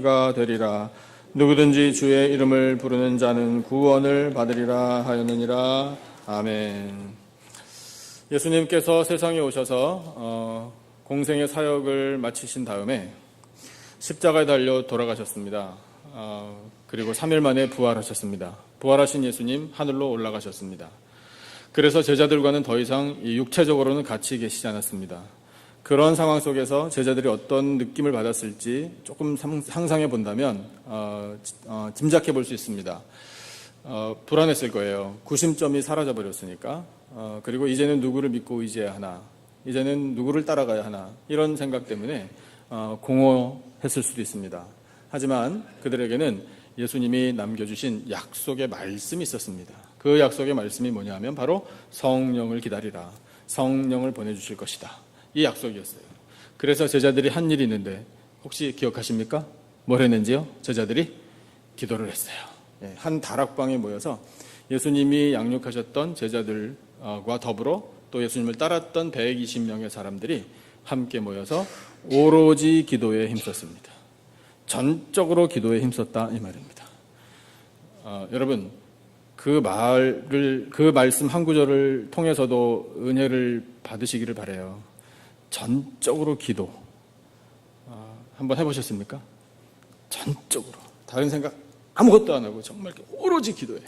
가 되리라. 누구든지 주의 이름을 부르는 자는 구원을 받으리라 하였느니라. 아멘. 예수님께서 세상에 오셔서 공생의 사역을 마치신 다음에 십자가에 달려 돌아가셨습니다. 그리고 3일 만에 부활하셨습니다. 부활하신 예수님 하늘로 올라가셨습니다. 그래서 제자들과는 더 이상 육체적으로는 같이 계시지 않았습니다. 그런 상황 속에서 제자들이 어떤 느낌을 받았을지 조금 상상해 본다면 짐작해 볼 수 있습니다. 불안했을 거예요. 구심점이 사라져 버렸으니까. 그리고 이제는 누구를 믿고 의지해야 하나, 이제는 누구를 따라가야 하나, 이런 생각 때문에 공허했을 수도 있습니다. 하지만 그들에게는 예수님이 남겨주신 약속의 말씀이 있었습니다. 그 약속의 말씀이 뭐냐 하면 바로 성령을 기다리라, 성령을 보내주실 것이다, 이 약속이었어요. 그래서 제자들이 한 일이 있는데 혹시 기억하십니까? 뭘 했는지요? 제자들이 기도를 했어요. 한 다락방에 모여서 예수님이 양육하셨던 제자들과 더불어 또 예수님을 따랐던 120명의 사람들이 함께 모여서 오로지 기도에 힘썼습니다. 전적으로 기도에 힘썼다, 이 말입니다. 여러분, 그 말씀 한 구절을 통해서도 은혜를 받으시기를 바라요. 전적으로 기도. 한번 해보셨습니까? 전적으로. 다른 생각 아무것도 안 하고 정말 오로지 기도해.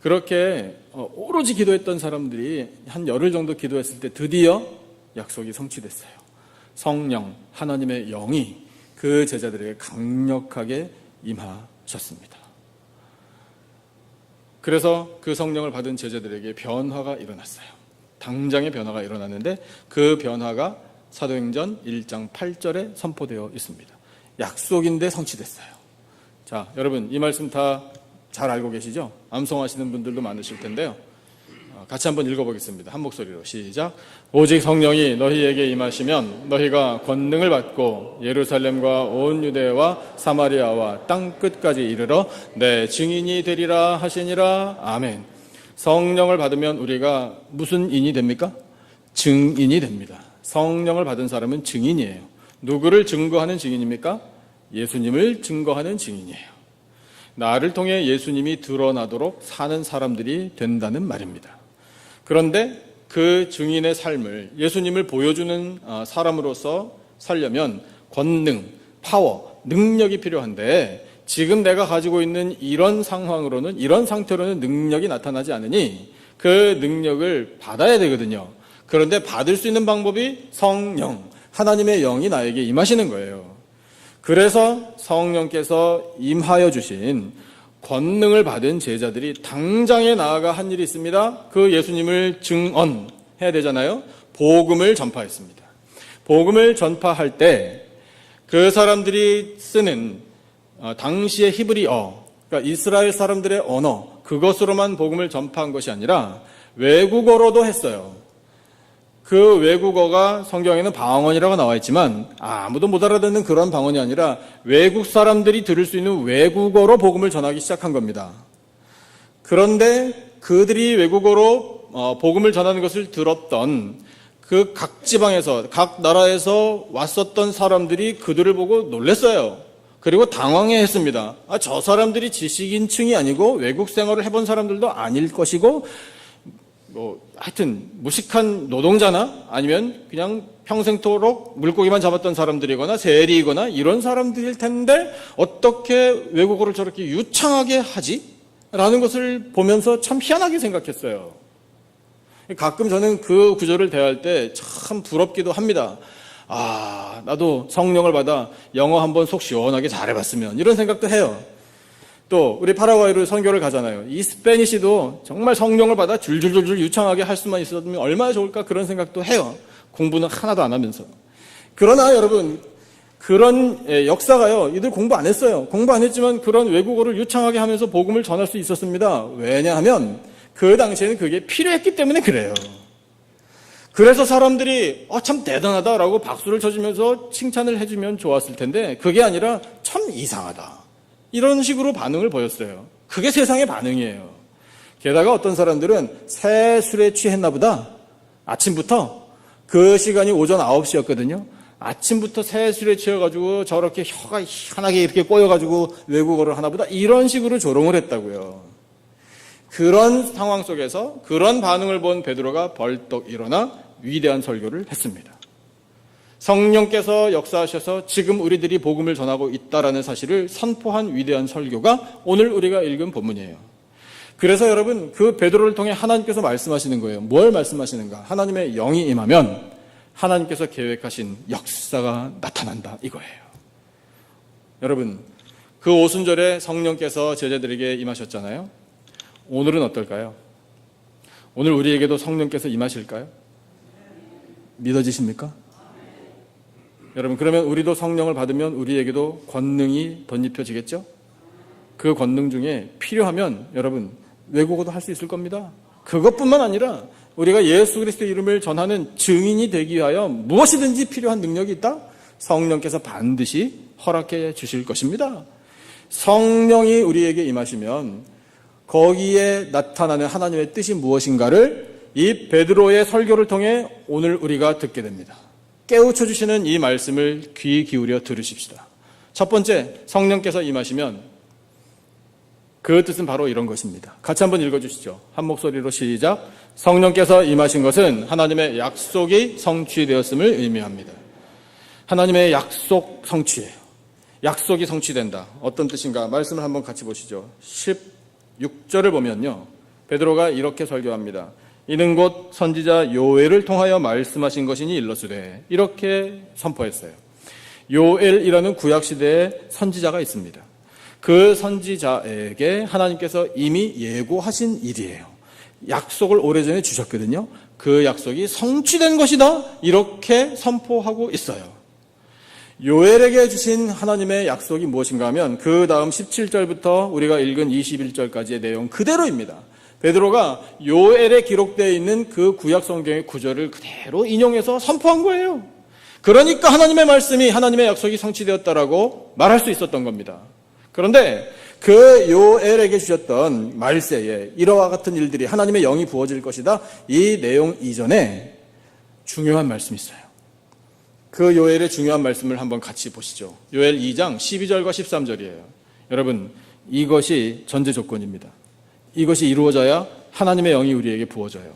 그렇게 오로지 기도했던 사람들이 한 열흘 정도 기도했을 때 드디어 약속이 성취됐어요. 성령, 하나님의 영이 그 제자들에게 강력하게 임하셨습니다. 그래서 그 성령을 받은 제자들에게 변화가 일어났어요. 당장의 변화가 일어났는데 그 변화가 사도행전 1장 8절에 선포되어 있습니다. 약속인데 성취됐어요. 자, 여러분, 이 말씀 다 잘 알고 계시죠? 암송하시는 분들도 많으실 텐데요. 같이 한번 읽어보겠습니다. 한 목소리로 시작. 오직 성령이 너희에게 임하시면 너희가 권능을 받고 예루살렘과 온 유대와 사마리아와 땅 끝까지 이르러 내 증인이 되리라 하시니라. 아멘. 성령을 받으면 우리가 무슨 인이 됩니까? 증인이 됩니다. 성령을 받은 사람은 증인이에요. 누구를 증거하는 증인입니까? 예수님을 증거하는 증인이에요. 나를 통해 예수님이 드러나도록 사는 사람들이 된다는 말입니다. 그런데 그 증인의 삶을, 예수님을 보여주는 사람으로서 살려면 권능, 파워, 능력이 필요한데 지금 내가 가지고 있는 이런 상황으로는, 이런 상태로는 능력이 나타나지 않으니 그 능력을 받아야 되거든요. 그런데 받을 수 있는 방법이 성령, 하나님의 영이 나에게 임하시는 거예요. 그래서 성령께서 임하여 주신 권능을 받은 제자들이 당장에 나아가 한 일이 있습니다. 그 예수님을 증언해야 되잖아요. 복음을 전파했습니다. 복음을 전파할 때 그 사람들이 쓰는 당시의 히브리어, 그러니까 이스라엘 사람들의 언어, 그것으로만 복음을 전파한 것이 아니라 외국어로도 했어요. 그 외국어가 성경에는 방언이라고 나와 있지만 아무도 못 알아듣는 그런 방언이 아니라 외국 사람들이 들을 수 있는 외국어로 복음을 전하기 시작한 겁니다. 그런데 그들이 외국어로 복음을 전하는 것을 들었던 그 각 지방에서, 각 나라에서 왔었던 사람들이 그들을 보고 놀랐어요. 그리고 당황해했습니다. 저 사람들이 지식인층이 아니고 외국 생활을 해본 사람들도 아닐 것이고 하여튼 무식한 노동자나 아니면 그냥 평생토록 물고기만 잡았던 사람들이거나 세리이거나 이런 사람들일 텐데 어떻게 외국어를 저렇게 유창하게 하지? 라는 것을 보면서 참 희한하게 생각했어요. 가끔 저는 그 구절을 대할 때 참 부럽기도 합니다. 나도 성령을 받아 영어 한번 속 시원하게 잘해봤으면, 이런 생각도 해요. 또 우리 파라과이로 선교를 가잖아요. 이 스페니시도 정말 성령을 받아 줄줄줄줄 유창하게 할 수만 있었으면 얼마나 좋을까, 그런 생각도 해요. 공부는 하나도 안 하면서. 그러나 여러분, 그런 역사가요, 이들 공부 안 했어요. 공부 안 했지만 그런 외국어를 유창하게 하면서 복음을 전할 수 있었습니다. 왜냐하면 그 당시에는 그게 필요했기 때문에 그래요. 그래서 사람들이 참 대단하다라고 박수를 쳐주면서 칭찬을 해주면 좋았을 텐데 그게 아니라 참 이상하다, 이런 식으로 반응을 보였어요. 그게 세상의 반응이에요. 게다가 어떤 사람들은 새 술에 취했나 보다. 아침부터 그 시간이 오전 9시였거든요. 아침부터 새술에 취해가지고 저렇게 혀가 희한하게 이렇게 꼬여가지고 외국어를 하나보다 이런 식으로 조롱을 했다고요. 그런 상황 속에서 그런 반응을 본 베드로가 벌떡 일어나 위대한 설교를 했습니다. 성령께서 역사하셔서 지금 우리들이 복음을 전하고 있다라는 사실을 선포한 위대한 설교가 오늘 우리가 읽은 본문이에요. 그래서 여러분, 그 베드로를 통해 하나님께서 말씀하시는 거예요. 뭘 말씀하시는가? 하나님의 영이 임하면 하나님께서 계획하신 역사가 나타난다 이거예요. 여러분, 그 오순절에 성령께서 제자들에게 임하셨잖아요. 오늘은 어떨까요? 오늘 우리에게도 성령께서 임하실까요? 믿어지십니까? 여러분, 그러면 우리도 성령을 받으면 우리에게도 권능이 덧입혀지겠죠? 그 권능 중에 필요하면 여러분 외국어도 할 수 있을 겁니다. 그것뿐만 아니라 우리가 예수 그리스도의 이름을 전하는 증인이 되기 위하여 무엇이든지 필요한 능력이 있다? 성령께서 반드시 허락해 주실 것입니다. 성령이 우리에게 임하시면 거기에 나타나는 하나님의 뜻이 무엇인가를 이 베드로의 설교를 통해 오늘 우리가 듣게 됩니다. 깨우쳐 주시는 이 말씀을 귀 기울여 들으십시다. 첫 번째, 성령께서 임하시면 그 뜻은 바로 이런 것입니다. 같이 한번 읽어주시죠. 한 목소리로 시작. 성령께서 임하신 것은 하나님의 약속이 성취되었음을 의미합니다. 하나님의 약속 성취예요. 약속이 성취된다. 어떤 뜻인가? 말씀을 한번 같이 보시죠. 16절을 보면요, 베드로가 이렇게 설교합니다. 이는 곧 선지자 요엘을 통하여 말씀하신 것이니 일러스되, 이렇게 선포했어요. 요엘이라는 구약시대의 선지자가 있습니다. 그 선지자에게 하나님께서 이미 예고하신 일이에요. 약속을 오래전에 주셨거든요. 그 약속이 성취된 것이다 이렇게 선포하고 있어요. 요엘에게 주신 하나님의 약속이 무엇인가 하면 그 다음 17절부터 우리가 읽은 21절까지의 내용 그대로입니다. 베드로가 요엘에 기록되어 있는 그 구약 성경의 구절을 그대로 인용해서 선포한 거예요. 그러니까 하나님의 말씀이, 하나님의 약속이 성취되었다라고 말할 수 있었던 겁니다. 그런데 그 요엘에게 주셨던 말세에 이러와 같은 일들이 하나님의 영이 부어질 것이다, 이 내용 이전에 중요한 말씀이 있어요. 그 요엘의 중요한 말씀을 한번 같이 보시죠. 요엘 2장 12절과 13절이에요. 여러분, 이것이 전제 조건입니다. 이것이 이루어져야 하나님의 영이 우리에게 부어져요.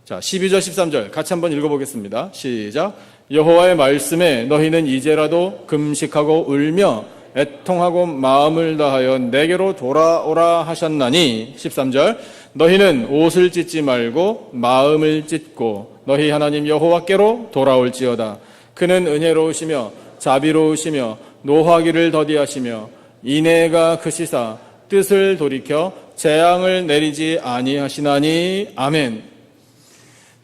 자, 12절 13절 같이 한번 읽어보겠습니다. 시작. 여호와의 말씀에 너희는 이제라도 금식하고 울며 애통하고 마음을 다하여 내게로 돌아오라 하셨나니. 13절. 너희는 옷을 찢지 말고 마음을 찢고 너희 하나님 여호와께로 돌아올지어다. 그는 은혜로우시며 자비로우시며 노하기를 더디하시며 인애가 크시사 뜻을 돌이켜 재앙을 내리지 아니하시나니. 아멘.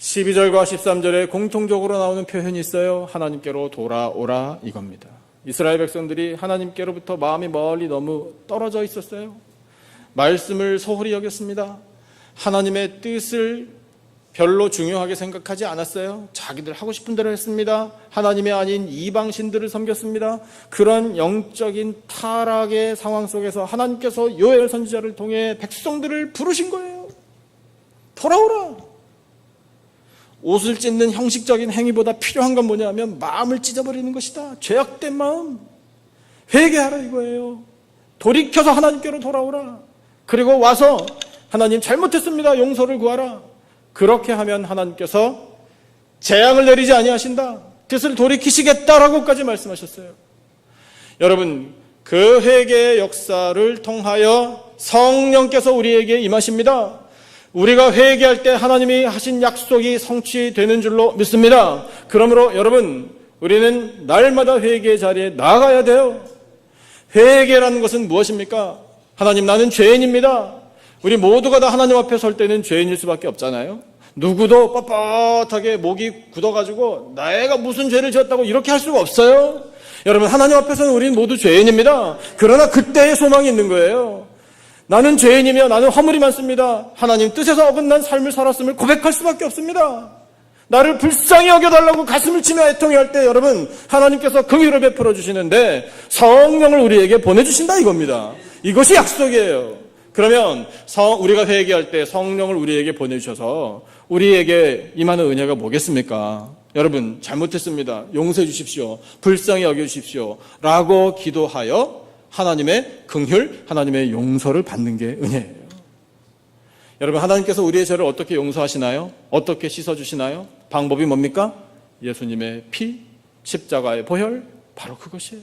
12절과 13절에 공통적으로 나오는 표현이 있어요. 하나님께로 돌아오라 이겁니다. 이스라엘 백성들이 하나님께로부터 마음이 멀리 너무 떨어져 있었어요. 말씀을 소홀히 여겼습니다. 하나님의 뜻을 별로 중요하게 생각하지 않았어요. 자기들 하고 싶은 대로 했습니다. 하나님이 아닌 이방신들을 섬겼습니다. 그런 영적인 타락의 상황 속에서 하나님께서 요엘 선지자를 통해 백성들을 부르신 거예요. 돌아오라. 옷을 찢는 형식적인 행위보다 필요한 건 뭐냐면 마음을 찢어버리는 것이다. 죄악된 마음. 회개하라 이거예요. 돌이켜서 하나님께로 돌아오라. 그리고 와서 하나님 잘못했습니다. 용서를 구하라. 그렇게 하면 하나님께서 재앙을 내리지 아니하신다. 뜻을 돌이키시겠다라고까지 말씀하셨어요. 여러분, 그 회개의 역사를 통하여 성령께서 우리에게 임하십니다. 우리가 회개할 때 하나님이 하신 약속이 성취되는 줄로 믿습니다. 그러므로 여러분, 우리는 날마다 회개의 자리에 나아가야 돼요. 회개라는 것은 무엇입니까? 하나님, 나는 죄인입니다. 우리 모두가 다 하나님 앞에 설 때는 죄인일 수밖에 없잖아요. 누구도 뻣뻣하게 목이 굳어가지고 내가 무슨 죄를 지었다고 이렇게 할 수가 없어요. 여러분, 하나님 앞에서는 우리는 모두 죄인입니다. 그러나 그때의 소망이 있는 거예요. 나는 죄인이며 나는 허물이 많습니다. 하나님 뜻에서 어긋난 삶을 살았음을 고백할 수밖에 없습니다. 나를 불쌍히 여겨달라고 가슴을 치며 애통해할 때 여러분, 하나님께서 긍휼을 베풀어 주시는데 성령을 우리에게 보내주신다 이겁니다. 이것이 약속이에요. 그러면 우리가 회개할 때 성령을 우리에게 보내주셔서 우리에게 임하는 은혜가 뭐겠습니까? 여러분 잘못했습니다. 용서해 주십시오. 불쌍히 여겨 주십시오. 라고 기도하여 하나님의 긍휼, 하나님의 용서를 받는 게 은혜예요. 여러분 하나님께서 우리의 죄를 어떻게 용서하시나요? 어떻게 씻어주시나요? 방법이 뭡니까? 예수님의 피, 십자가의 보혈, 바로 그것이에요.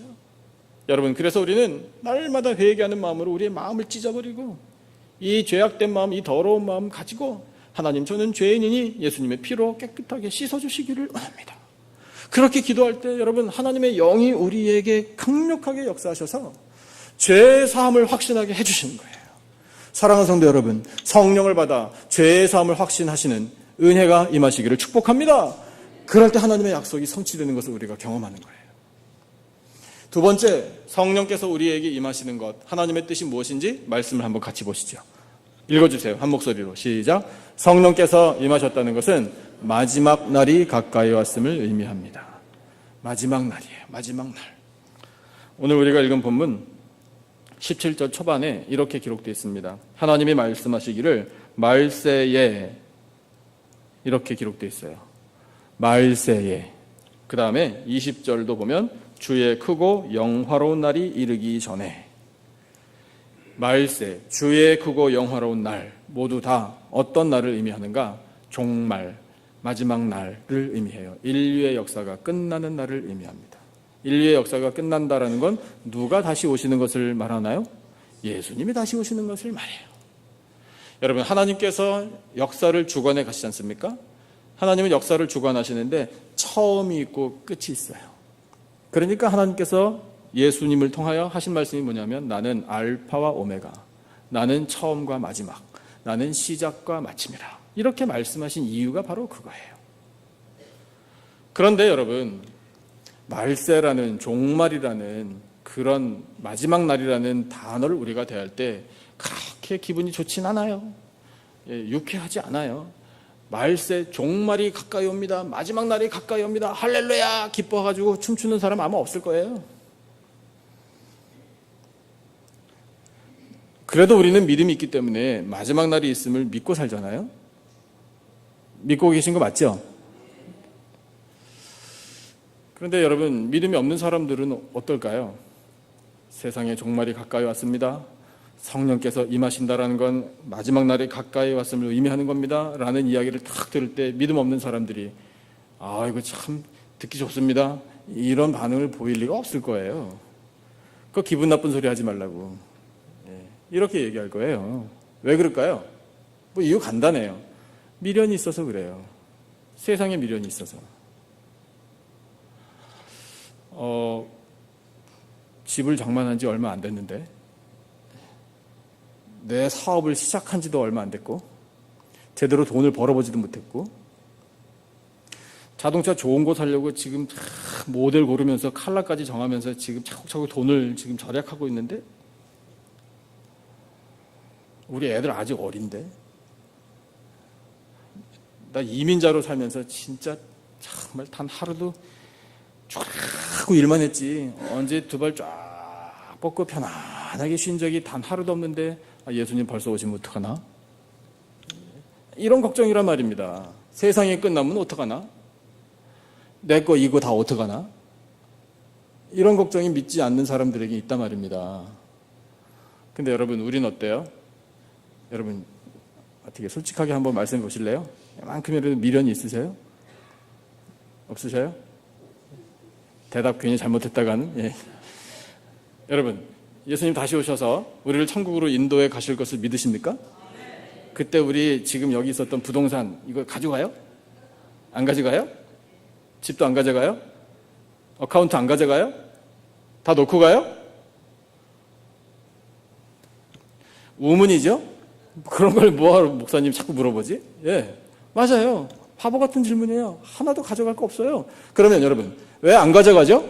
여러분 그래서 우리는 날마다 회개하는 마음으로 우리의 마음을 찢어버리고 이 죄악된 마음, 이 더러운 마음 가지고 하나님 저는 죄인이니 예수님의 피로 깨끗하게 씻어주시기를 원합니다. 그렇게 기도할 때 여러분 하나님의 영이 우리에게 강력하게 역사하셔서 죄 사함을 확신하게 해주시는 거예요. 사랑하는 성도 여러분, 성령을 받아 죄 사함을 확신하시는 은혜가 임하시기를 축복합니다. 그럴 때 하나님의 약속이 성취되는 것을 우리가 경험하는 거예요. 두 번째, 성령께서 우리에게 임하시는 것, 하나님의 뜻이 무엇인지 말씀을 한번 같이 보시죠. 읽어주세요. 한 목소리로 시작. 성령께서 임하셨다는 것은 마지막 날이 가까이 왔음을 의미합니다. 마지막 날이에요. 마지막 날. 오늘 우리가 읽은 본문 17절 초반에 이렇게 기록되어 있습니다. 하나님이 말씀하시기를 말세에, 이렇게 기록되어 있어요. 말세에. 그 다음에 20절도 보면 주의 크고 영화로운 날이 이르기 전에. 말세, 주의 크고 영화로운 날, 모두 다 어떤 날을 의미하는가? 종말, 마지막 날을 의미해요. 인류의 역사가 끝나는 날을 의미합니다. 인류의 역사가 끝난다라는 건 누가 다시 오시는 것을 말하나요? 예수님이 다시 오시는 것을 말해요. 여러분 하나님께서 역사를 주관해 가시지 않습니까? 하나님은 역사를 주관하시는데 처음이 있고 끝이 있어요. 그러니까 하나님께서 예수님을 통하여 하신 말씀이 뭐냐면 나는 알파와 오메가, 나는 처음과 마지막, 나는 시작과 마침이라. 이렇게 말씀하신 이유가 바로 그거예요. 그런데 여러분 말세라는 종말이라는 그런 마지막 날이라는 단어를 우리가 대할 때 그렇게 기분이 좋진 않아요. 유쾌하지 않아요. 말세 종말이 가까이 옵니다. 마지막 날이 가까이 옵니다. 할렐루야 기뻐가지고 춤추는 사람 아마 없을 거예요. 그래도 우리는 믿음이 있기 때문에 마지막 날이 있음을 믿고 살잖아요. 믿고 계신 거 맞죠? 그런데 여러분 믿음이 없는 사람들은 어떨까요? 세상에 종말이 가까이 왔습니다. 성령께서 임하신다라는 건 마지막 날이 가까이 왔음을 의미하는 겁니다 라는 이야기를 딱 들을 때 믿음 없는 사람들이 아 이거 참 듣기 좋습니다 이런 반응을 보일 리가 없을 거예요. 그거 기분 나쁜 소리 하지 말라고 이렇게 얘기할 거예요. 왜 그럴까요? 뭐 이유 간단해요. 미련이 있어서 그래요. 세상에 미련이 있어서. 집을 장만한 지 얼마 안 됐는데 내 사업을 시작한 지도 얼마 안 됐고 제대로 돈을 벌어보지도 못했고 자동차 좋은 거 사려고 지금 모델 고르면서 컬러까지 정하면서 지금 차곡차곡 돈을 지금 절약하고 있는데 우리 애들 아직 어린데 나 이민자로 살면서 진짜 정말 단 하루도 쫙 하고 일만 했지 언제 두 발 쫙 뻗고 편안하게 쉰 적이 단 하루도 없는데 예수님 벌써 오시면 어떡하나? 이런 걱정이란 말입니다. 세상이 끝나면 어떡하나? 내 거 이거 다 어떡하나? 이런 걱정이 믿지 않는 사람들에게 있단 말입니다. 근데 여러분 우리는 어때요? 여러분 어떻게 솔직하게 한번 말씀해 보실래요? 만큼이라도 미련이 있으세요? 없으셔요? 대답 괜히 잘못했다가는 예. 여러분 예수님 다시 오셔서 우리를 천국으로 인도해 가실 것을 믿으십니까? 그때 우리 지금 여기 있었던 부동산 이거 가져가요? 안 가져가요? 집도 안 가져가요? 어카운트 안 가져가요? 다 놓고 가요? 우문이죠? 그런 걸 뭐하러 목사님 자꾸 물어보지? 예, 맞아요. 바보 같은 질문이에요. 하나도 가져갈 거 없어요. 그러면 여러분 왜 안 가져가죠?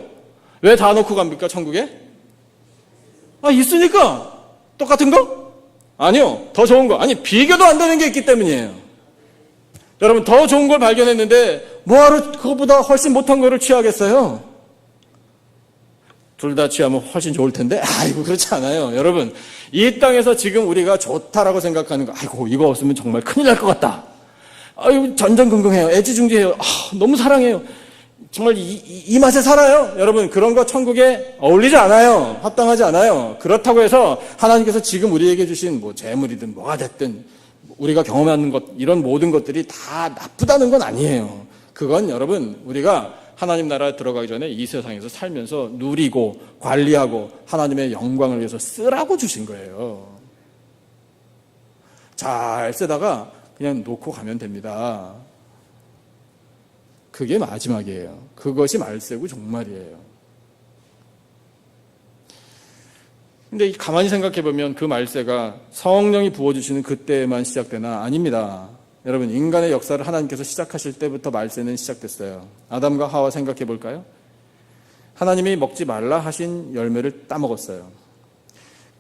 왜 다 놓고 갑니까 천국에? 있으니까. 똑같은 거? 아니요. 더 좋은 거. 아니 비교도 안 되는 게 있기 때문이에요. 여러분 더 좋은 걸 발견했는데 뭐하러 그것보다 훨씬 못한 거를 취하겠어요? 둘 다 취하면 훨씬 좋을 텐데 아이고 그렇지 않아요. 여러분 이 땅에서 지금 우리가 좋다라고 생각하는 거 아이고 이거 없으면 정말 큰일 날 것 같다. 아유, 전전긍긍해요. 애지중지해요. 너무 사랑해요. 정말 이 맛에 살아요. 여러분, 그런 거 천국에 어울리지 않아요. 합당하지 않아요. 그렇다고 해서 하나님께서 지금 우리에게 주신 뭐 재물이든 뭐가 됐든 우리가 경험하는 것, 이런 모든 것들이 다 나쁘다는 건 아니에요. 그건 여러분, 우리가 하나님 나라에 들어가기 전에 이 세상에서 살면서 누리고 관리하고 하나님의 영광을 위해서 쓰라고 주신 거예요. 잘 쓰다가 그냥 놓고 가면 됩니다. 그게 마지막이에요. 그것이 말세고 종말이에요. 근데 가만히 생각해 보면 그 말세가 성령이 부어주시는 그때에만 시작되나? 아닙니다. 여러분, 인간의 역사를 하나님께서 시작하실 때부터 말세는 시작됐어요. 아담과 하와 생각해 볼까요? 하나님이 먹지 말라 하신 열매를 따먹었어요.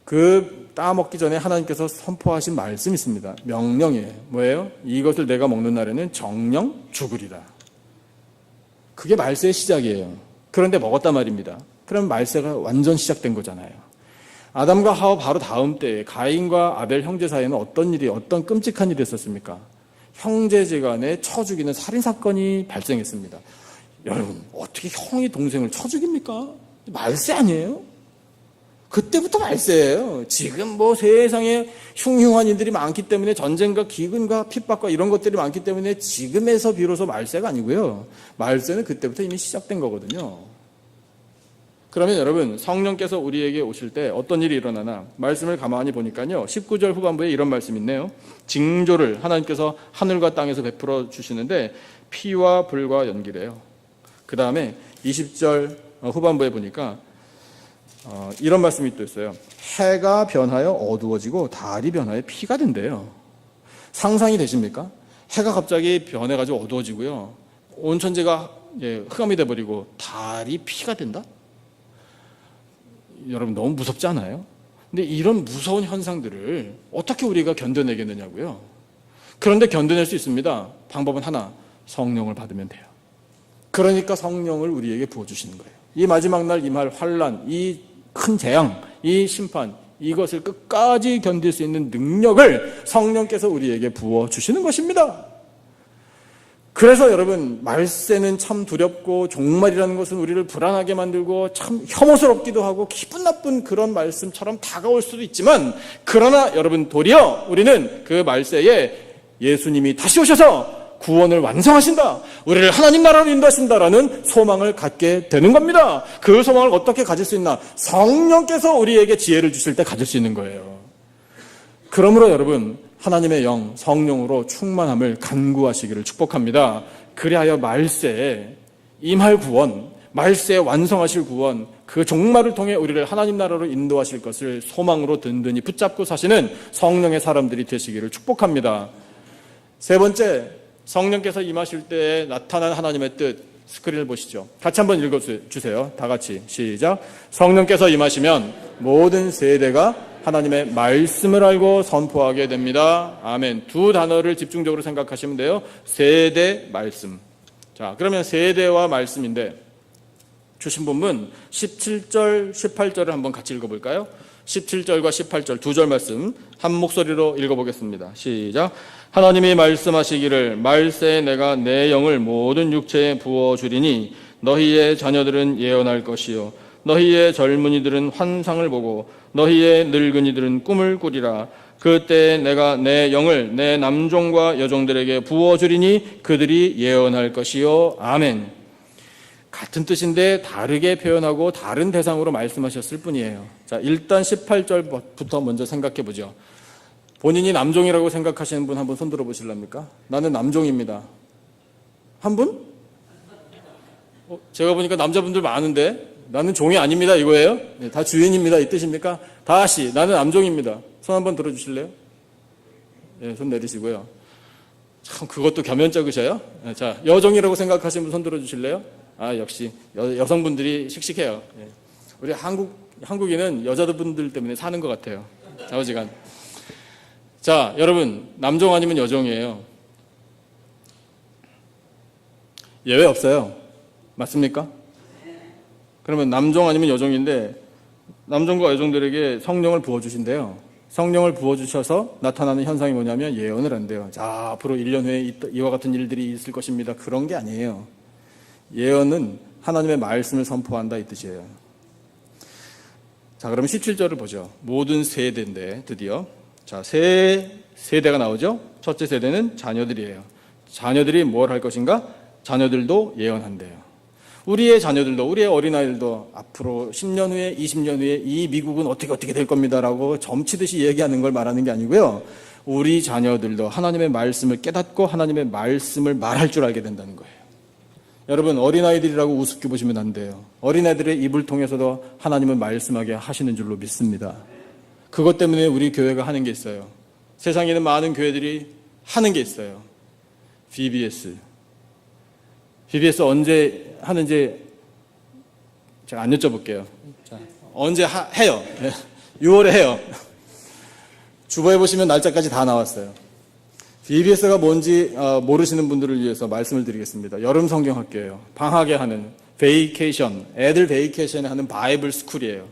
그 따먹기 전에 하나님께서 선포하신 말씀이 있습니다. 명령이에요. 뭐예요? 이것을 내가 먹는 날에는 정령 죽으리라. 그게 말세의 시작이에요. 그런데 먹었단 말입니다. 그럼 말세가 완전 시작된 거잖아요. 아담과 하와 바로 다음 때에 가인과 아벨 형제 사이에는 어떤 끔찍한 일이 있었습니까? 형제지간에 쳐 죽이는 살인사건이 발생했습니다. 여러분, 어떻게 형이 동생을 쳐 죽입니까? 말세 아니에요? 그때부터 말세예요. 지금 뭐 세상에 흉흉한 일들이 많기 때문에 전쟁과 기근과 핍박과 이런 것들이 많기 때문에 지금에서 비로소 말세가 아니고요. 말세는 그때부터 이미 시작된 거거든요. 그러면 여러분, 성령께서 우리에게 오실 때 어떤 일이 일어나나 말씀을 가만히 보니까요. 19절 후반부에 이런 말씀이 있네요. 징조를 하나님께서 하늘과 땅에서 베풀어 주시는데 피와 불과 연기래요. 그 다음에 20절 후반부에 보니까 이런 말씀이 또 있어요. 해가 변하여 어두워지고 달이 변하여 피가 된대요. 상상이 되십니까? 해가 갑자기 변해가지고 어두워지고요. 온 천지가 흑암이 돼버리고 달이 피가 된다? 여러분, 너무 무섭지 않아요? 근데 이런 무서운 현상들을 어떻게 우리가 견뎌내겠느냐고요? 그런데 견뎌낼 수 있습니다. 방법은 하나, 성령을 받으면 돼요. 그러니까 성령을 우리에게 부어주시는 거예요. 이 마지막 날 임할 환난, 이 큰 재앙, 이 심판, 이것을 끝까지 견딜 수 있는 능력을 성령께서 우리에게 부어주시는 것입니다. 그래서 여러분, 말세는 참 두렵고 종말이라는 것은 우리를 불안하게 만들고 참 혐오스럽기도 하고 기분 나쁜 그런 말씀처럼 다가올 수도 있지만, 그러나 여러분, 도리어 우리는 그 말세에 예수님이 다시 오셔서 구원을 완성하신다, 우리를 하나님 나라로 인도하신다라는 소망을 갖게 되는 겁니다. 그 소망을 어떻게 가질 수 있나? 성령께서 우리에게 지혜를 주실 때 가질 수 있는 거예요. 그러므로 여러분, 하나님의 영, 성령으로 충만함을 간구하시기를 축복합니다. 그리하여 말세에 임할 구원, 말세에 완성하실 구원, 그 종말을 통해 우리를 하나님 나라로 인도하실 것을 소망으로 든든히 붙잡고 사시는 성령의 사람들이 되시기를 축복합니다. 세 번째, 성령께서 임하실 때에 나타난 하나님의 뜻, 스크린을 보시죠. 같이 한번 읽어주세요. 다 같이 시작. 성령께서 임하시면 모든 세대가 하나님의 말씀을 알고 선포하게 됩니다. 아멘. 두 단어를 집중적으로 생각하시면 돼요. 세대, 말씀. 자, 그러면 세대와 말씀인데 주신 본문 17절, 18절을 한번 같이 읽어볼까요? 17절과 18절 두 절 말씀 한 목소리로 읽어보겠습니다. 시작. 하나님이 말씀하시기를 말세에 내가 내 영을 모든 육체에 부어주리니 너희의 자녀들은 예언할 것이요 너희의 젊은이들은 환상을 보고 너희의 늙은이들은 꿈을 꾸리라. 그때 내가 내 영을 내 남종과 여종들에게 부어주리니 그들이 예언할 것이요. 아멘. 같은 뜻인데 다르게 표현하고 다른 대상으로 말씀하셨을 뿐이에요. 자, 일단 18절부터 먼저 생각해 보죠. 본인이 남종이라고 생각하시는 분 한번 손 들어 보실랍니까? 나는 남종입니다. 한 분? 제가 보니까 남자분들 많은데 나는 종이 아닙니다 이거예요? 네, 다 주인입니다 이 뜻입니까? 다시 나는 남종입니다. 손 한번 들어주실래요? 네, 손 내리시고요. 참 그것도 겸연쩍으셔요. 네, 자, 여종이라고 생각하시는 분 손 들어주실래요? 아, 역시 여성분들이 씩씩해요. 네. 우리 한국인은 여자분들 때문에 사는 것 같아요. 좌우지간. 자, 여러분, 남종 아니면 여종이에요. 예외 없어요. 맞습니까? 그러면 남종 아니면 여종인데 남종과 여종들에게 성령을 부어주신대요. 성령을 부어주셔서 나타나는 현상이 뭐냐면 예언을 한대요. 자, 앞으로 1년 후에 이와 같은 일들이 있을 것입니다. 그런 게 아니에요. 예언은 하나님의 말씀을 선포한다 이 뜻이에요. 자, 그럼 17절을 보죠. 모든 세대인데 드디어 자, 세 세대가 나오죠. 첫째 세대는 자녀들이에요. 자녀들이 뭘 할 것인가? 자녀들도 예언한대요. 우리의 자녀들도, 우리의 어린아이들도 앞으로 10년 후에, 20년 후에 이 미국은 어떻게 될 겁니다라고 점치듯이 얘기하는 걸 말하는 게 아니고요. 우리 자녀들도 하나님의 말씀을 깨닫고 하나님의 말씀을 말할 줄 알게 된다는 거예요. 여러분, 어린아이들이라고 우습게 보시면 안 돼요. 어린아이들의 입을 통해서도 하나님은 말씀하게 하시는 줄로 믿습니다. 그것 때문에 우리 교회가 하는 게 있어요. 세상에 있는 많은 교회들이 하는 게 있어요. VBS 언제 하는지 제가 안 여쭤볼게요. 자, 언제 해요? 6월에 해요. 주보에 보시면 날짜까지 다 나왔어요. VBS가 뭔지 모르시는 분들을 위해서 말씀을 드리겠습니다. 여름 성경학교예요. 방학에 하는 베이케이션, 애들 베이케이션에 하는 바이블 스쿨이에요.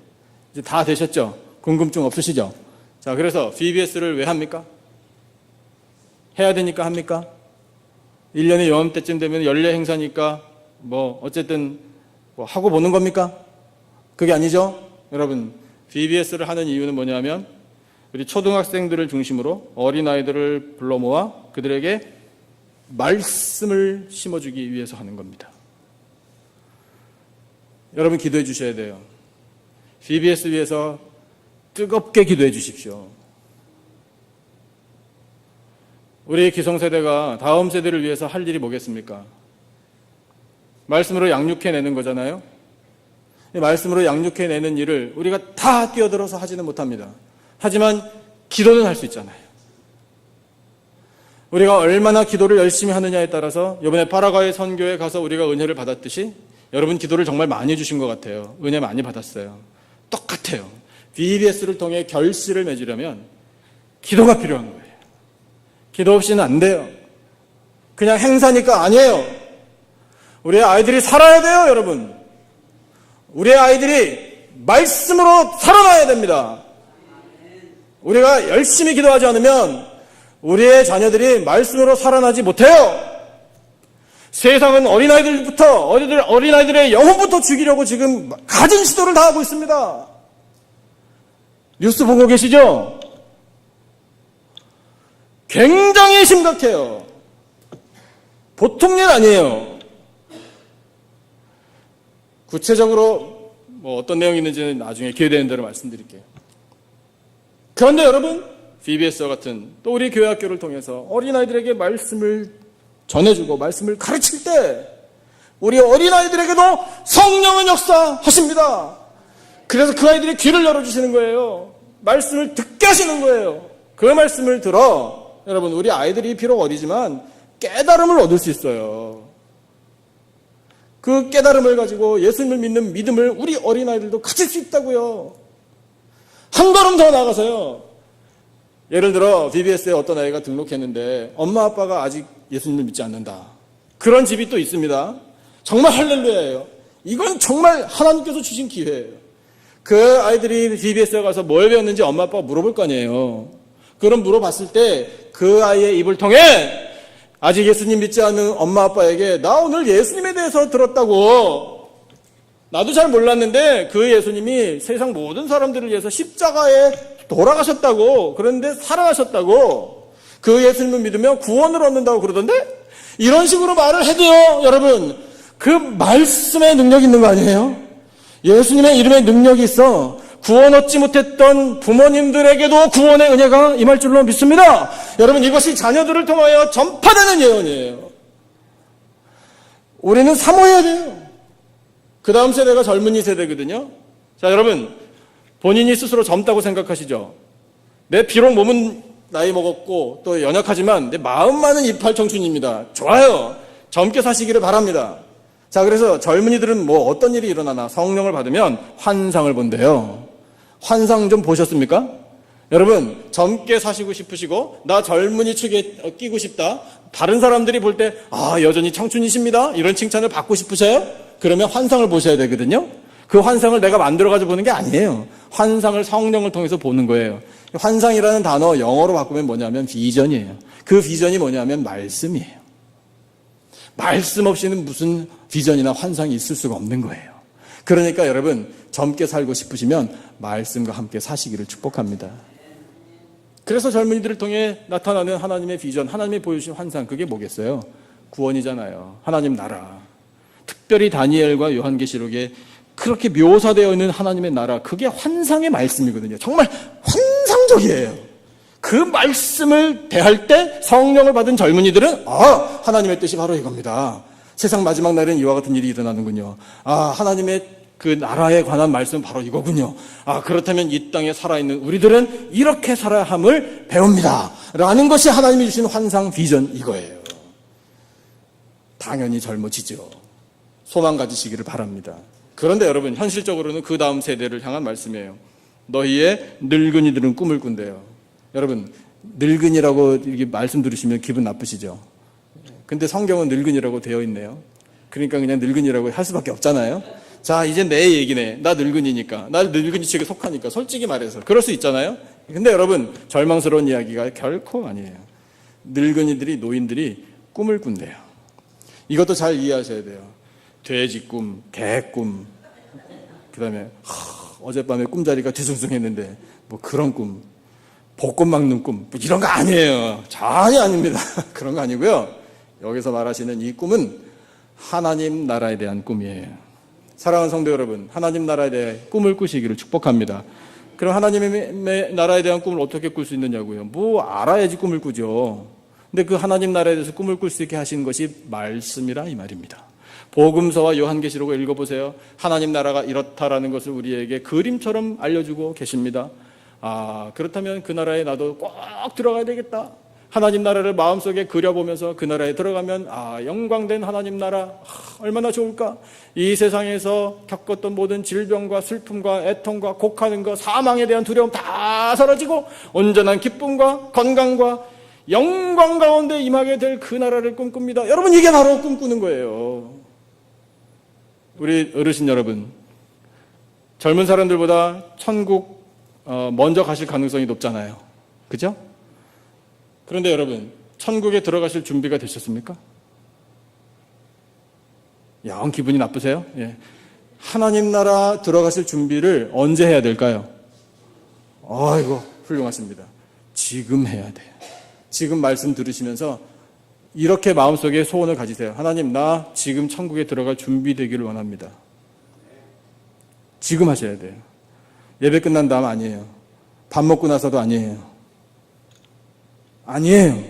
이제 다 되셨죠? 궁금증 없으시죠? 자, 그래서 VBS를 왜 합니까? 해야 되니까 합니까? 1년에 요맘때쯤 되면 연례 행사니까 어쨌든 하고 보는 겁니까? 그게 아니죠? 여러분, VBS를 하는 이유는 뭐냐면 우리 초등학생들을 중심으로 어린아이들을 불러 모아 그들에게 말씀을 심어주기 위해서 하는 겁니다. 여러분, 기도해 주셔야 돼요. VBS 위해서 뜨겁게 기도해 주십시오. 우리 기성세대가 다음 세대를 위해서 할 일이 뭐겠습니까? 말씀으로 양육해내는 거잖아요. 말씀으로 양육해내는 일을 우리가 다 뛰어들어서 하지는 못합니다. 하지만 기도는 할 수 있잖아요. 우리가 얼마나 기도를 열심히 하느냐에 따라서 이번에 파라과이 선교에 가서 우리가 은혜를 받았듯이 여러분 기도를 정말 많이 해주신 것 같아요. 은혜 많이 받았어요. 똑같아요. VBS를 통해 결실을 맺으려면 기도가 필요한 거예요. 기도 없이는 안 돼요. 그냥 행사니까 아니에요. 우리의 아이들이 살아야 돼요, 여러분. 우리의 아이들이 말씀으로 살아나야 됩니다. 우리가 열심히 기도하지 않으면 우리의 자녀들이 말씀으로 살아나지 못해요. 세상은 어린아이들의 영혼부터 죽이려고 지금 가진 시도를 다 하고 있습니다. 뉴스 보고 계시죠? 굉장히 심각해요. 보통 일 아니에요. 구체적으로 어떤 내용이 있는지는 나중에 기회되는 대로 말씀드릴게요. 그런데 여러분, VBS와 같은 또 우리 교회 학교를 통해서 어린아이들에게 말씀을 전해주고 말씀을 가르칠 때 우리 어린아이들에게도 성령은 역사하십니다. 그래서 그 아이들이 귀를 열어주시는 거예요. 말씀을 듣게 하시는 거예요. 그 말씀을 들어 여러분, 우리 아이들이 비록 어리지만 깨달음을 얻을 수 있어요. 그 깨달음을 가지고 예수님을 믿는 믿음을 우리 어린아이들도 가질 수 있다고요. 한 걸음 더 나아가서요. 예를 들어 VBS에 어떤 아이가 등록했는데 엄마 아빠가 아직 예수님을 믿지 않는다. 그런 집이 또 있습니다. 정말 할렐루야예요. 이건 정말 하나님께서 주신 기회예요. 그 아이들이 VBS에 가서 뭘 배웠는지 엄마 아빠가 물어볼 거 아니에요. 그럼 물어봤을 때 그 아이의 입을 통해 아직 예수님 믿지 않는 엄마 아빠에게 나 오늘 예수님에 대해서 들었다고, 나도 잘 몰랐는데 그 예수님이 세상 모든 사람들을 위해서 십자가에 돌아가셨다고, 그런데 살아나셨다고, 그 예수님을 믿으면 구원을 얻는다고 그러던데, 이런 식으로 말을 해도요, 여러분, 그 말씀에 능력이 있는 거 아니에요? 예수님의 이름에 능력이 있어 구원 얻지 못했던 부모님들에게도 구원의 은혜가 임할 줄로 믿습니다. 여러분, 이것이 자녀들을 통하여 전파되는 예언이에요. 우리는 사모해야 돼요. 그 다음 세대가 젊은이 세대거든요. 자, 여러분, 본인이 스스로 젊다고 생각하시죠? 내 비록 몸은 나이 먹었고 또 연약하지만 내 마음만은 이팔 청춘입니다. 좋아요. 젊게 사시기를 바랍니다. 자, 그래서 젊은이들은 어떤 일이 일어나나 성령을 받으면 환상을 본대요. 환상 좀 보셨습니까? 여러분, 젊게 사시고 싶으시고 나 젊은이 축에 끼고 싶다. 다른 사람들이 볼 때 여전히 청춘이십니다. 이런 칭찬을 받고 싶으셔요? 그러면 환상을 보셔야 되거든요. 그 환상을 내가 만들어가지고 보는 게 아니에요. 환상을 성령을 통해서 보는 거예요. 환상이라는 단어 영어로 바꾸면 뭐냐면 비전이에요. 그 비전이 뭐냐면 말씀이에요. 말씀 없이는 무슨 비전이나 환상이 있을 수가 없는 거예요. 그러니까 여러분, 젊게 살고 싶으시면 말씀과 함께 사시기를 축복합니다. 그래서 젊은이들을 통해 나타나는 하나님의 비전, 하나님이 보여주신 환상, 그게 뭐겠어요? 구원이잖아요. 하나님 나라. 특별히 다니엘과 요한계시록에 그렇게 묘사되어 있는 하나님의 나라, 그게 환상의 말씀이거든요. 정말 환상적이에요. 그 말씀을 대할 때 성령을 받은 젊은이들은 하나님의 뜻이 바로 이겁니다. 세상 마지막 날엔 이와 같은 일이 일어나는군요. 하나님의 그 나라에 관한 말씀은 바로 이거군요. 그렇다면 이 땅에 살아있는 우리들은 이렇게 살아야 함을 배웁니다. 라는 것이 하나님이 주신 환상 비전 이거예요. 당연히 젊어지죠. 소망 가지시기를 바랍니다. 그런데 여러분, 현실적으로는 그 다음 세대를 향한 말씀이에요. 너희의 늙은이들은 꿈을 꾼대요. 여러분, 늙은이라고 이렇게 말씀 들으시면 기분 나쁘시죠? 근데 성경은 늙은이라고 되어 있네요. 그러니까 그냥 늙은이라고 할 수밖에 없잖아요. 자, 이제 내 얘기네. 나 늙은이니까. 나 늙은이 측에 속하니까. 솔직히 말해서. 그럴 수 있잖아요. 근데 여러분, 절망스러운 이야기가 결코 아니에요. 늙은이들이, 노인들이 꿈을 꾼대요. 이것도 잘 이해하셔야 돼요. 돼지 꿈, 개 꿈, 그 다음에 어젯밤에 꿈자리가 뒤숭숭했는데 뭐 그런 꿈, 복권 막는 꿈, 뭐 이런 거 아니에요. 전혀 아닙니다. 그런 거 아니고요. 여기서 말하시는 이 꿈은 하나님 나라에 대한 꿈이에요. 사랑하는 성도 여러분, 하나님 나라에 대해 꿈을 꾸시기를 축복합니다. 그럼 하나님의 나라에 대한 꿈을 어떻게 꿀 수 있느냐고요? 뭐 알아야지 꿈을 꾸죠. 근데 그 하나님 나라에 대해서 꿈을 꿀 수 있게 하신 것이 말씀이라 이 말입니다. 복음서와 요한계시록을 읽어보세요. 하나님 나라가 이렇다라는 것을 우리에게 그림처럼 알려주고 계십니다. 그렇다면 그 나라에 나도 꼭 들어가야 되겠다. 하나님 나라를 마음속에 그려보면서 그 나라에 들어가면 영광된 하나님 나라 얼마나 좋을까. 이 세상에서 겪었던 모든 질병과 슬픔과 애통과 곡하는 것, 사망에 대한 두려움 다 사라지고 온전한 기쁨과 건강과 영광 가운데 임하게 될 그 나라를 꿈꿉니다. 여러분, 이게 바로 꿈꾸는 거예요. 우리 어르신 여러분, 젊은 사람들보다 천국 먼저 가실 가능성이 높잖아요. 그죠? 그런데 여러분, 천국에 들어가실 준비가 되셨습니까? 영 기분이 나쁘세요? 예. 하나님 나라 들어가실 준비를 언제 해야 될까요? 아이고, 훌륭하십니다. 지금 해야 돼요. 지금 말씀 들으시면서 이렇게 마음속에 소원을 가지세요. 하나님, 나 지금 천국에 들어갈 준비되기를 원합니다. 지금 하셔야 돼요. 예배 끝난 다음 아니에요. 밥 먹고 나서도 아니에요. 아니에요.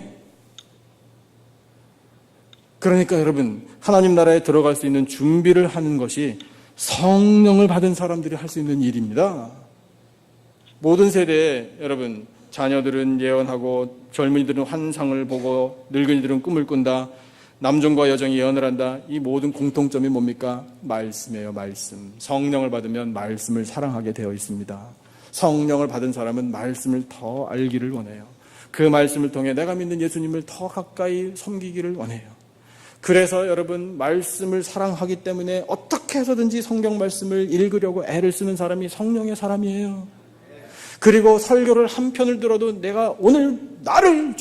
그러니까 여러분, 하나님 나라에 들어갈 수 있는 준비를 하는 것이 성령을 받은 사람들이 할 수 있는 일입니다. 모든 세대에 여러분, 자녀들은 예언하고 젊은이들은 환상을 보고 늙은이들은 꿈을 꾼다. 남종과 여종이 예언을 한다. 이 모든 공통점이 뭡니까? 말씀이에요. 말씀. 성령을 받으면 말씀을 사랑하게 되어 있습니다. 성령을 받은 사람은 말씀을 더 알기를 원해요. 그 말씀을 통해 내가 믿는 예수님을 더 가까이 섬기기를 원해요. 그래서 여러분, 말씀을 사랑하기 때문에 어떻게 해서든지 성경 말씀을 읽으려고 애를 쓰는 사람이 성령의 사람이에요. 그리고 설교를 한 편을 들어도 내가 오늘 나를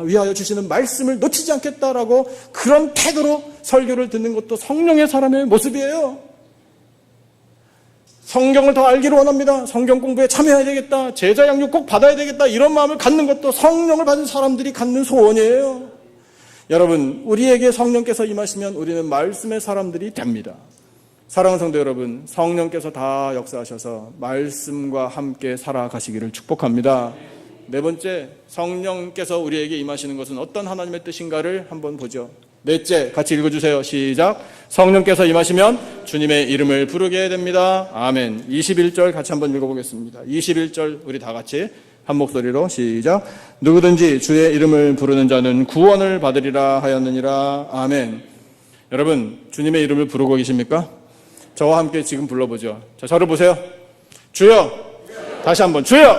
위하여 주시는 말씀을 놓치지 않겠다라고 그런 태도로 설교를 듣는 것도 성령의 사람의 모습이에요. 성경을 더 알기를 원합니다. 성경 공부에 참여해야 되겠다. 제자 양육 꼭 받아야 되겠다. 이런 마음을 갖는 것도 성령을 받은 사람들이 갖는 소원이에요. 여러분, 우리에게 성령께서 임하시면 우리는 말씀의 사람들이 됩니다. 사랑하는 성도 여러분, 성령께서 다 역사하셔서 말씀과 함께 살아가시기를 축복합니다. 네 번째, 성령께서 우리에게 임하시는 것은 어떤 하나님의 뜻인가를 한번 보죠. 넷째, 같이 읽어주세요. 시작. 성령께서 임하시면 주님의 이름을 부르게 됩니다. 아멘. 21절 같이 한번 읽어보겠습니다. 21절 우리 다 같이 한 목소리로 시작. 누구든지 주의 이름을 부르는 자는 구원을 받으리라 하였느니라. 아멘. 여러분, 주님의 이름을 부르고 계십니까? 저와 함께 지금 불러보죠. 자, 저를 보세요. 주여. 다시 한번 주여.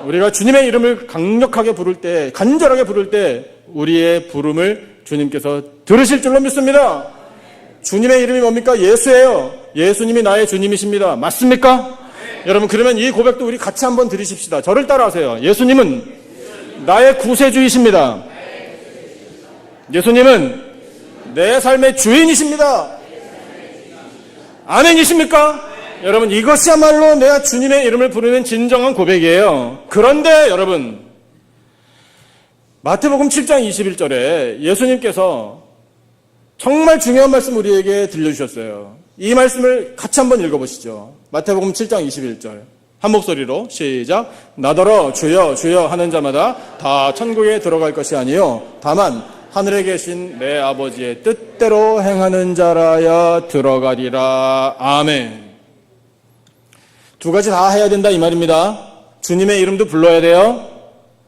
우리가 주님의 이름을 강력하게 부를 때, 간절하게 부를 때 우리의 부름을 주님께서 들으실 줄로 믿습니다. 주님의 이름이 뭡니까? 예수예요. 예수님이 나의 주님이십니다. 맞습니까? 여러분, 그러면 이 고백도 우리 같이 한번 들으십시다. 저를 따라하세요. 예수님은 나의 구세주이십니다. 예수님은 내 삶의 주인이십니다. 아멘이십니까? 여러분, 이것이야말로 내가 주님의 이름을 부르는 진정한 고백이에요. 그런데 여러분, 마태복음 7장 21절에 예수님께서 정말 중요한 말씀 우리에게 들려주셨어요. 이 말씀을 같이 한번 읽어보시죠. 마태복음 7장 21절. 한 목소리로 시작. 나더러 주여 주여 하는 자마다 다 천국에 들어갈 것이 아니요 다만 하늘에 계신 내 아버지의 뜻대로 행하는 자라야 들어가리라. 아멘. 두 가지 다 해야 된다 이 말입니다. 주님의 이름도 불러야 돼요.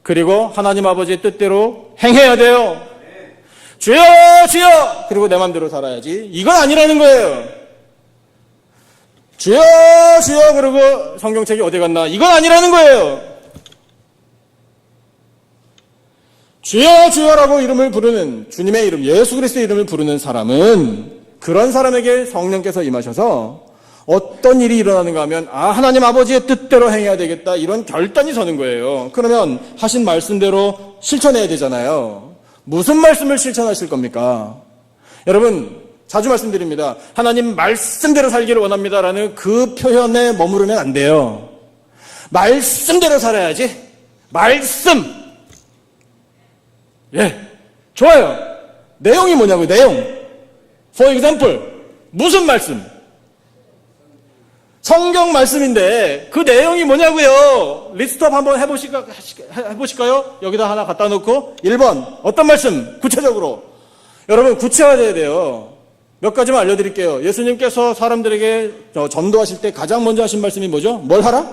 그리고 하나님 아버지의 뜻대로 행해야 돼요. 주여 주여 그리고 내 맘대로 살아야지. 이건 아니라는 거예요. 주여 주여 그러고 성경책이 어디 갔나. 이건 아니라는 거예요. 주여 주여라고 이름을 부르는 주님의 이름 예수 그리스도의 이름을 부르는 사람은 그런 사람에게 성령께서 임하셔서 어떤 일이 일어나는가 하면 하나님 아버지의 뜻대로 행해야 되겠다 이런 결단이 서는 거예요. 그러면 하신 말씀대로 실천해야 되잖아요. 무슨 말씀을 실천하실 겁니까? 여러분 자주 말씀드립니다. 하나님 말씀대로 살기를 원합니다라는 그 표현에 머무르면 안 돼요. 말씀대로 살아야지. 말씀. 예, 좋아요. 내용이 뭐냐고요? 내용. For example, 무슨 말씀? 성경 말씀인데 그 내용이 뭐냐고요? 리스트업 한번 해보실까요? 여기다 하나 갖다 놓고 1번 어떤 말씀? 구체적으로 여러분 구체화돼야 돼요. 몇 가지만 알려드릴게요. 예수님께서 사람들에게 전도하실 때 가장 먼저 하신 말씀이 뭐죠? 뭘 하라?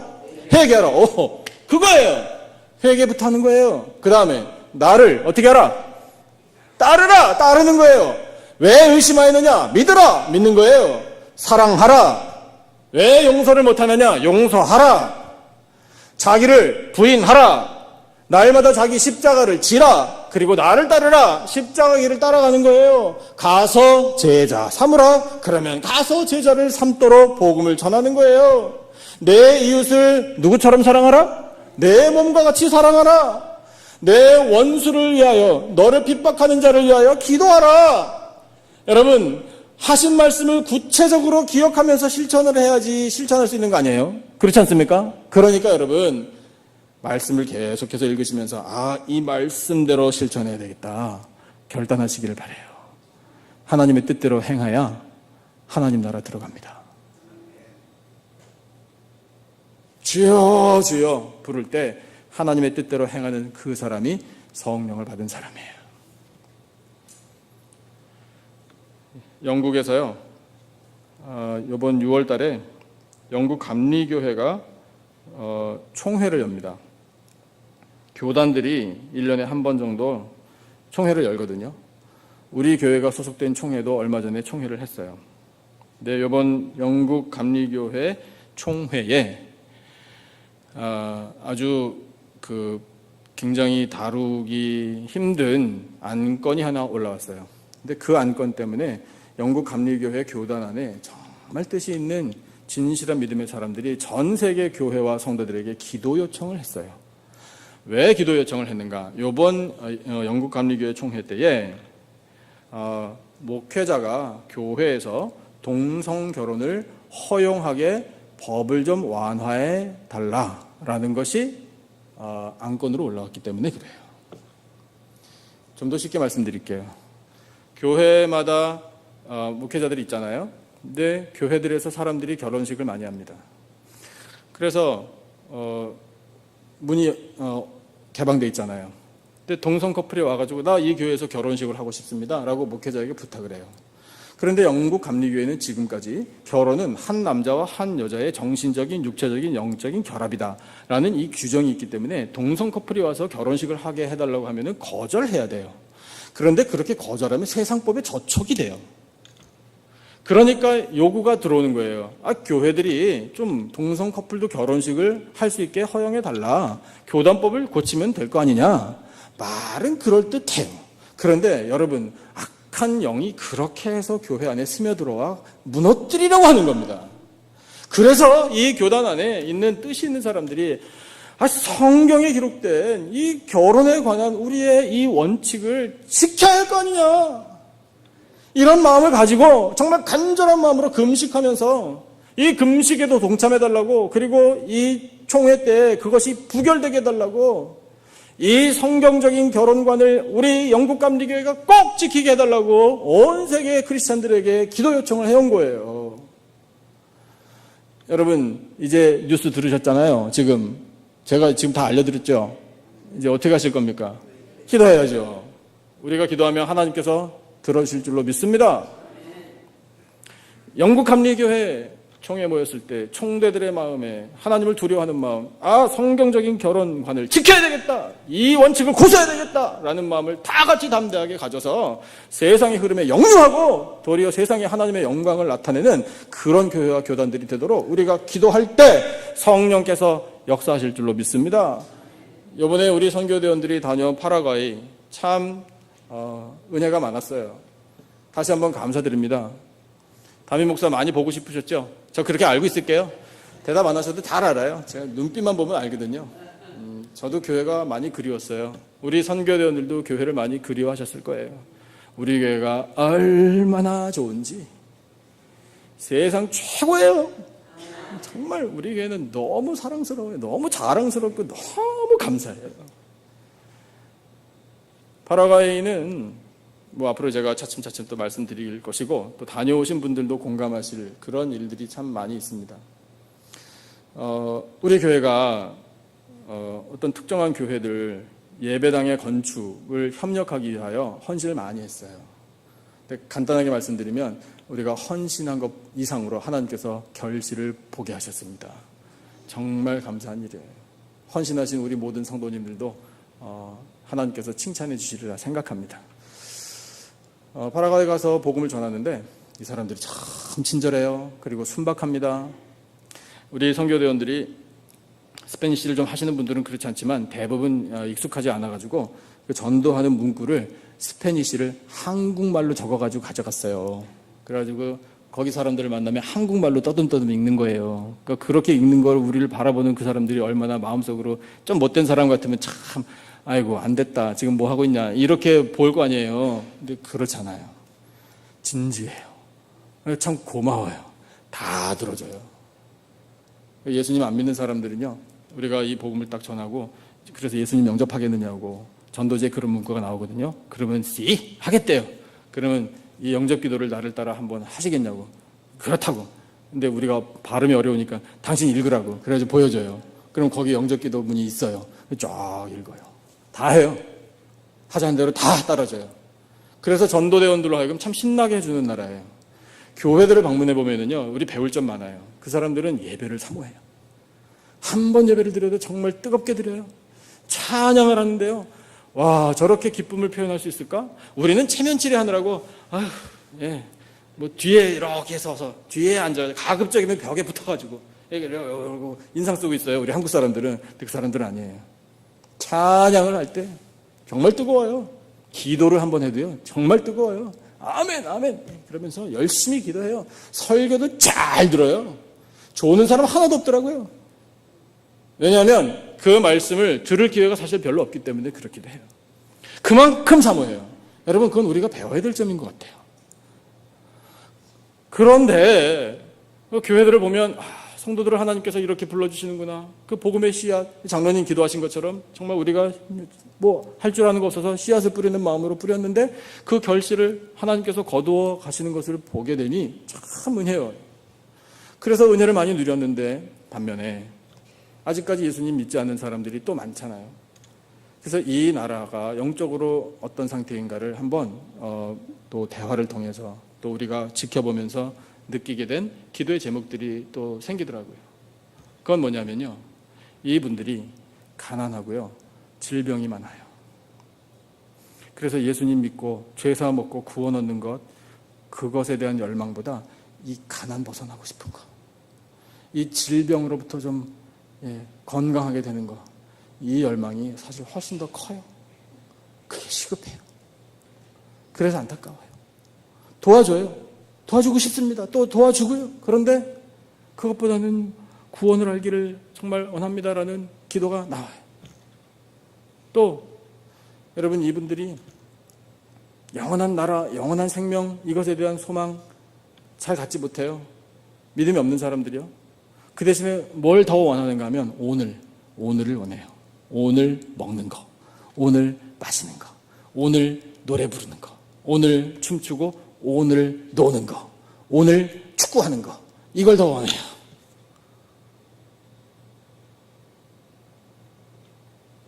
회개하라. 오, 그거예요. 회개부터 하는 거예요. 그 다음에 나를 어떻게 하라? 따르라. 따르는 거예요. 왜 의심하였느냐? 믿으라. 믿는 거예요. 사랑하라. 왜 용서를 못하느냐? 용서하라. 자기를 부인하라. 날마다 자기 십자가를 지라. 그리고 나를 따르라. 십자가 길을 따라가는 거예요. 가서 제자 삼으라. 그러면 가서 제자를 삼도록 복음을 전하는 거예요. 내 이웃을 누구처럼 사랑하라? 내 몸과 같이 사랑하라. 내 원수를 위하여 너를 핍박하는 자를 위하여 기도하라. 여러분 하신 말씀을 구체적으로 기억하면서 실천을 해야지 실천할 수 있는 거 아니에요? 그렇지 않습니까? 그러니까 여러분 말씀을 계속해서 읽으시면서 이 말씀대로 실천해야 되겠다 결단하시기를 바라요. 하나님의 뜻대로 행하야 하나님 나라 들어갑니다. 주여 주여 부를 때 하나님의 뜻대로 행하는 그 사람이 성령을 받은 사람이에요. 영국에서요, 이번 6월 달에 영국 감리교회가 총회를 엽니다. 교단들이 1년에 한 번 정도 총회를 열거든요. 우리 교회가 소속된 총회도 얼마 전에 총회를 했어요. 근데 이번 영국 감리교회 총회에 아주 굉장히 다루기 힘든 안건이 하나 올라왔어요. 근데 그 안건 때문에 영국 감리교회 교단 안에 정말 뜻이 있는 진실한 믿음의 사람들이 전 세계 교회와 성도들에게 기도 요청을 했어요. 왜 기도 요청을 했는가? 이번 영국 감리교회 총회 때에 목회자가 교회에서 동성 결혼을 허용하게 법을 좀 완화해 달라라는 것이 안건으로 올라왔기 때문에 그래요. 좀 더 쉽게 말씀드릴게요. 교회마다 목회자들이 있잖아요. 근데 교회들에서 사람들이 결혼식을 많이 합니다. 그래서 문이 개방돼 있잖아요. 근데 동성 커플이 와가지고 나 이 교회에서 결혼식을 하고 싶습니다 라고 목회자에게 부탁을 해요. 그런데 영국 감리교회는 지금까지 결혼은 한 남자와 한 여자의 정신적인, 육체적인, 영적인 결합이다 라는 이 규정이 있기 때문에 동성 커플이 와서 결혼식을 하게 해달라고 하면 거절해야 돼요. 그런데 그렇게 거절하면 세상법에 저촉이 돼요. 그러니까 요구가 들어오는 거예요. 교회들이 좀 동성 커플도 결혼식을 할 수 있게 허용해달라. 교단법을 고치면 될 거 아니냐. 말은 그럴듯해요. 그런데 여러분 악한 영이 그렇게 해서 교회 안에 스며들어와 무너뜨리려고 하는 겁니다. 그래서 이 교단 안에 있는 뜻이 있는 사람들이 성경에 기록된 이 결혼에 관한 우리의 이 원칙을 지켜야 할 거 아니냐, 이런 마음을 가지고 정말 간절한 마음으로 금식하면서 이 금식에도 동참해달라고, 그리고 이 총회 때 그것이 부결되게 해달라고, 이 성경적인 결혼관을 우리 영국감리교회가 꼭 지키게 해달라고 온 세계 크리스찬들에게 기도 요청을 해온 거예요. 여러분, 이제 뉴스 들으셨잖아요. 제가 지금 다 알려드렸죠. 이제 어떻게 하실 겁니까? 기도해야죠. 우리가 기도하면 하나님께서 들어주실 줄로 믿습니다. 영국감리교회 총회 모였을 때 총대들의 마음에 하나님을 두려워하는 마음, 성경적인 결혼관을 지켜야 되겠다, 이 원칙을 고수해야 되겠다 라는 마음을 다 같이 담대하게 가져서 세상의 흐름에 역류하고 도리어 세상에 하나님의 영광을 나타내는 그런 교회와 교단들이 되도록 우리가 기도할 때 성령께서 역사하실 줄로 믿습니다. 이번에 우리 선교대원들이 다녀온 파라과이 참 은혜가 많았어요. 다시 한번 감사드립니다. 담임 목사 많이 보고 싶으셨죠? 저 그렇게 알고 있을게요. 대답 안 하셔도 잘 알아요. 제가 눈빛만 보면 알거든요. 저도 교회가 많이 그리웠어요. 우리 선교대원들도 교회를 많이 그리워하셨을 거예요. 우리 교회가 얼마나 좋은지, 세상 최고예요. 정말 우리 교회는 너무 사랑스러워요. 너무 자랑스럽고 너무 감사해요. 파라과이는 앞으로 제가 차츰차츰 또 말씀드릴 것이고, 또 다녀오신 분들도 공감하실 그런 일들이 참 많이 있습니다. 우리 교회가 어떤 특정한 교회들 예배당의 건축을 협력하기 위하여 헌신을 많이 했어요. 근데 간단하게 말씀드리면 우리가 헌신한 것 이상으로 하나님께서 결실을 보게 하셨습니다. 정말 감사한 일이에요. 헌신하신 우리 모든 성도님들도 하나님께서 칭찬해 주시리라 생각합니다. 파라과이 가서 복음을 전하는데 이 사람들이 참 친절해요. 그리고 순박합니다. 우리 선교대원들이 스페니쉬를 좀 하시는 분들은 그렇지 않지만 대부분 익숙하지 않아가지고 그 전도하는 문구를 스페니쉬를 한국말로 적어가지고 가져갔어요. 그래가지고 거기 사람들을 만나면 한국말로 떠듬떠듬 읽는 거예요. 그러니까 그렇게 읽는 걸 우리를 바라보는 그 사람들이 얼마나 마음속으로 좀 못된 사람 같으면 참 아이고 안 됐다, 지금 뭐 하고 있냐, 이렇게 볼 거 아니에요. 근데 그렇잖아요. 진지해요. 참 고마워요. 다 들어줘요. 예수님 안 믿는 사람들은요, 우리가 이 복음을 딱 전하고 그래서 예수님 영접하겠느냐고 전도지에 그런 문구가 나오거든요. 그러면 씨 하겠대요. 그러면 이 영접 기도를 나를 따라 한번 하시겠냐고. 그렇다고. 근데 우리가 발음이 어려우니까 당신 읽으라고 그래가지고 보여줘요. 그럼 거기 영접 기도 문이 있어요. 쫙 읽어요. 다 해요. 하자는 대로 다 따라줘요. 그래서 전도대원들로 하여금 참 신나게 해주는 나라예요. 교회들을 방문해 보면은요, 우리 배울 점 많아요. 그 사람들은 예배를 사모해요. 한 번 예배를 드려도 정말 뜨겁게 드려요. 찬양을 하는데요, 와, 저렇게 기쁨을 표현할 수 있을까? 우리는 체면치레 하느라고 뭐 뒤에 이렇게 서서 뒤에 앉아요. 가급적이면 벽에 붙어가지고 인상 쓰고 있어요. 우리 한국 사람들은. 근데 그 사람들은 아니에요. 찬양을 할 때 정말 뜨거워요. 기도를 한번 해도요, 정말 뜨거워요. 아멘, 아멘. 그러면서 열심히 기도해요. 설교도 잘 들어요. 좋은 사람 하나도 없더라고요. 왜냐하면 그 말씀을 들을 기회가 사실 별로 없기 때문에 그렇기도 해요. 그만큼 사모해요. 여러분, 그건 우리가 배워야 될 점인 것 같아요. 그런데 교회들을 보면 성도들을 하나님께서 이렇게 불러주시는구나. 그 복음의 씨앗, 장로님 기도하신 것처럼 정말 우리가 뭐 할 줄 아는 거 없어서 씨앗을 뿌리는 마음으로 뿌렸는데 그 결실을 하나님께서 거두어 가시는 것을 보게 되니 참 은혜요. 그래서 은혜를 많이 누렸는데 반면에 아직까지 예수님 믿지 않는 사람들이 또 많잖아요. 그래서 이 나라가 영적으로 어떤 상태인가를 한번 또 대화를 통해서 또 우리가 지켜보면서 느끼게 된 기도의 제목들이 또 생기더라고요. 그건 뭐냐면요, 이분들이 가난하고요, 질병이 많아요. 그래서 예수님 믿고 죄사함 얻고 구원 얻는 것, 그것에 대한 열망보다 이 가난 벗어나고 싶은 것, 이 질병으로부터 좀 건강하게 되는 것, 이 열망이 사실 훨씬 더 커요. 그게 시급해요. 그래서 안타까워요. 도와줘요. 도와주고 싶습니다. 또 도와주고요. 그런데 그것보다는 구원을 알기를 정말 원합니다라는 기도가 나와요. 또 여러분, 이분들이 영원한 나라, 영원한 생명, 이것에 대한 소망 잘 갖지 못해요. 믿음이 없는 사람들이요. 그 대신에 뭘 더 원하는가 하면 오늘을 원해요. 오늘 먹는 거, 오늘 마시는 거, 오늘 노래 부르는 거, 오늘 춤추고 오늘 노는 거, 오늘 축구하는 거, 이걸 더 원해요.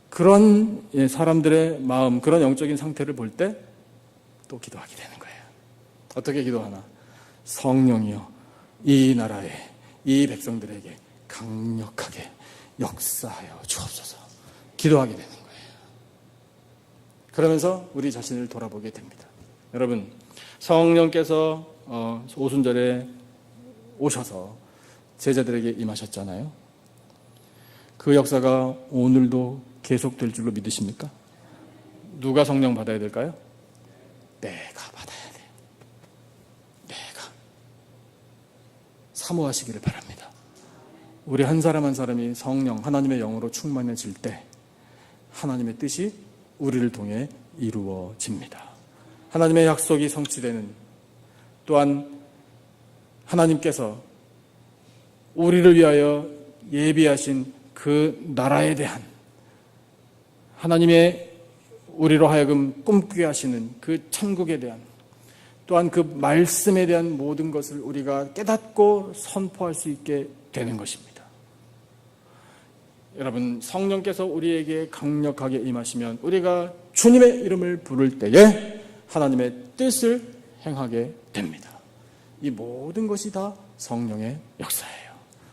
그런 사람들의 마음, 그런 영적인 상태를 볼 때 또 기도하게 되는 거예요. 어떻게 기도하나? 성령이여, 이 나라에, 이 백성들에게 강력하게 역사하여 주옵소서. 기도하게 되는 거예요. 그러면서 우리 자신을 돌아보게 됩니다. 여러분, 성령께서 오순절에 오셔서 제자들에게 임하셨잖아요. 그 역사가 오늘도 계속될 줄로 믿으십니까? 누가 성령 받아야 될까요? 내가 받아야 돼요. 내가. 사모하시기를 바랍니다. 우리 한 사람 한 사람이 성령, 하나님의 영으로 충만해질 때 하나님의 뜻이 우리를 통해 이루어집니다. 하나님의 약속이 성취되는, 또한 하나님께서 우리를 위하여 예비하신 그 나라에 대한, 하나님의 우리로 하여금 꿈꾸게 하시는 그 천국에 대한, 또한 그 말씀에 대한 모든 것을 우리가 깨닫고 선포할 수 있게 되는 것입니다. 여러분, 성령께서 우리에게 강력하게 임하시면 우리가 주님의 이름을 부를 때에 하나님의 뜻을 행하게 됩니다. 이 모든 것이 다 성령의 역사예요.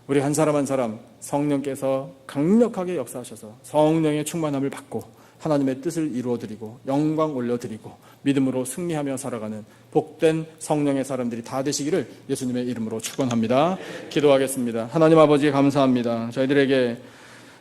우리 한 사람 한 사람 성령께서 강력하게 역사하셔서 성령의 충만함을 받고 하나님의 뜻을 이루어드리고 영광 올려드리고 믿음으로 승리하며 살아가는 복된 성령의 사람들이 다 되시기를 예수님의 이름으로 축원합니다. 기도하겠습니다. 하나님 아버지, 감사합니다. 저희들에게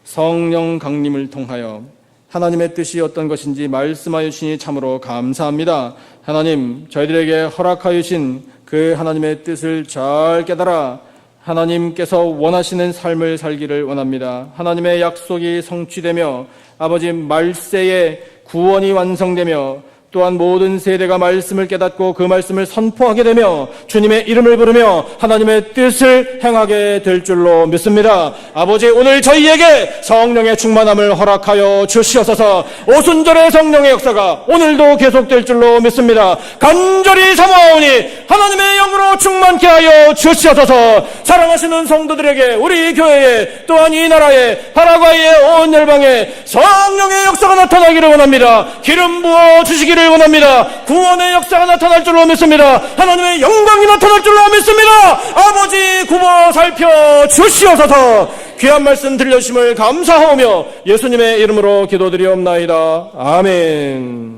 성령 강림을 통하여 하나님의 뜻이 어떤 것인지 말씀하여 주시니 참으로 감사합니다. 하나님, 저희들에게 허락하여 주신 그 하나님의 뜻을 잘 깨달아 하나님께서 원하시는 삶을 살기를 원합니다. 하나님의 약속이 성취되며 아버지 말세에 구원이 완성되며 또한 모든 세대가 말씀을 깨닫고 그 말씀을 선포하게 되며 주님의 이름을 부르며 하나님의 뜻을 행하게 될 줄로 믿습니다. 아버지, 오늘 저희에게 성령의 충만함을 허락하여 주시옵소서. 오순절의 성령의 역사가 오늘도 계속될 줄로 믿습니다. 간절히 사모하오니 하나님의 영으로 충만케 하여 주시옵소서. 사랑하시는 성도들에게, 우리 교회에, 또한 이 나라에, 파라과이의 온 열방에 성령의 역사가 나타나기를 원합니다. 기름 부어 주시기를 원합니다. 구원의 역사가 나타날 줄로 믿습니다. 하나님의 영광이 나타날 줄로 믿습니다. 아버지, 굽어 살펴 주시옵소서. 귀한 말씀 들려주심을 감사하오며 예수님의 이름으로 기도드리옵나이다. 아멘.